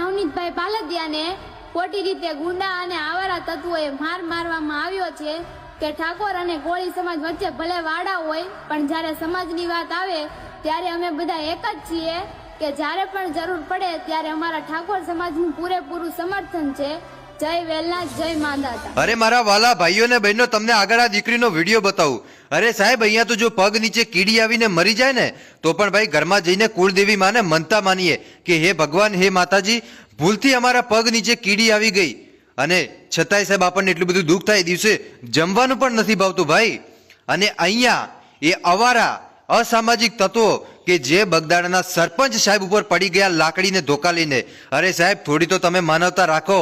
નવનીતભાઈ પાલદિયાને ખોટી રીતે ગુંડા અને આવારા તત્વોએ મારવામાં આવ્યો છે કે ઠાકોર અને કોળી સમાજ વચ્ચે ભલે વાડા હોય પણ જ્યારે સમાજની વાત આવે ત્યારે અમે બધા એક જ છીએ કે જ્યારે પણ જરૂર પડે ત્યારે અમારા ઠાકોર સમાજનું પૂરેપૂરું સમર્થન છે। જય વેલનાથ, જય માંદાતા। અરે મારા વાલા ભાઈઓ ને બહેનો, તમને આગળ આ દીકરીનો વિડીયો બતાવું। અરે સાહેબ, અહીંયા તો જો પગ નીચે કીડી આવીને મરી જાય ને તો પણ ભાઈ ઘરમાં જઈને કુળદેવી માને મનતા માનીએ કે હે ભગવાન, હે માતાજી, ભૂલથી અમારા પગ નીચે કીડી આવી ગઈ, અને છતાંય સાહેબ આપણને એટલું બધું દુઃખ થાય, દિવસે જમવાનું પણ નથી ભાવતું ભાઈ। અને અહીંયા એ અવારા અસામાજિક તત્વો કે જે બગદાણાના સરપંચ સાહેબ ઉપર પડી ગયા લાકડીને ધોકા લઈને। અરે સાહેબ, થોડી તો તમે માનવતા રાખો।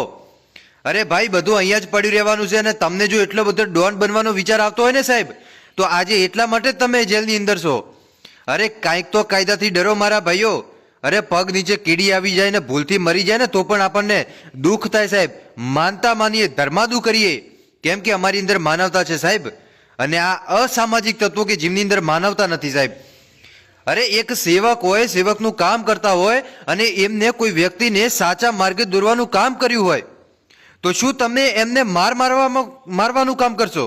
અરે ભાઈ, બધું અહીંયા જ પડ્યું રહેવાનું છે, અને તમને જો એટલો બધો ડોન બનવાનો વિચાર આવતો હોય ને સાહેબ, તો આજે એટલા માટે જ તમે જેલની અંદર છો। અરે કાંઈક તો કાયદાથી ડરો મારા ભાઈઓ। અરે પગ નીચે કીડી આવી જાય ને ભૂલથી મરી જાય ને તો પણ આપણને દુઃખ થાય સાહેબ। માનતા માનીએ, ધર્માદુ કરીએ, કેમ કે અમારી અંદર માનવતા છે સાહેબ। અને આ અસામાજિક તત્વો કે જેમની અંદર માનવતા નથી સાહેબ। અરે એક સેવક હોય, સેવકનું કામ કરતા હોય, અને એમને કોઈ વ્યક્તિને સાચા માર્ગે દોરવાનું કામ કર્યું હોય, તો શું તમે એમને મારવાનું કામ કરશો?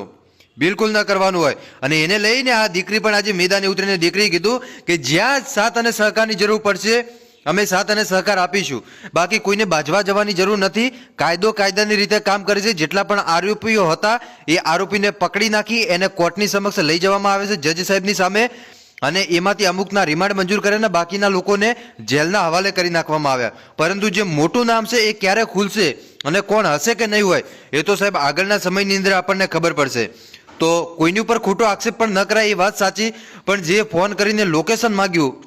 બિલકુલ ન કરવાનું હોય। અને એને લઈને આ દીકરી પણ આજે મેદાને ઉતરીને દીકરીએ કીધું કે જ્યાં સાથ અને સહકારની જરૂર પડશે અમે સાથ અને સહકાર આપીશું, બાકી કોઈને બાજવા જવાની જરૂર નથી। કાયદો કાયદાની રીતે કામ કરે છે। જેટલા પણ આરોપીઓ હતા એ આરોપીને પકડી નાખી એને કોર્ટની સમક્ષ લઈ જવામાં આવે છે જજ સાહેબની સામે, અને એમાંથી અમુકના રિમાન્ડ મંજૂર કરે ને બાકીના લોકોને જેલના હવાલે કરી નાખવામાં આવ્યા। પરંતુ જે મોટું નામ છે એ ક્યારે ખુલશે અને કોણ હશે કે નહીં હોય એ તો સાહેબ આગળના સમયની અંદર આપણને ખબર પડશે। તો કોઈની ઉપર ખોટો આક્ષેપ પણ ન કરાય, એ વાત સાચી, પણ જે ફોન કરીને લોકેશન માંગ્યું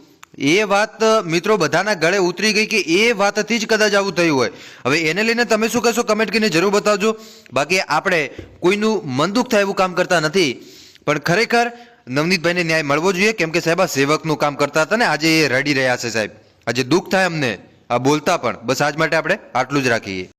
એ વાત મિત્રો બધાના ગળે ઉતરી ગઈ કે એ વાતથી જ કદાચ આવું થયું હોય। હવે એને લઈને તમે શું કહેશો કમેન્ટ કરીને જરૂર બતાવજો। બાકી આપણે કોઈનું મન દુઃખ થાય એવું કામ કરતા નથી, પણ ખરેખર નવનીતભાઈને ન્યાય મળવો જોઈએ, કેમ કે સાહેબ આ સેવકનું કામ કરતા હતા ને આજે એ રડી રહ્યા છે સાહેબ। આજે દુઃખ થાય અમને આ બોલતા પણ। બસ આજ માટે આપણે આટલું જ રાખીએ।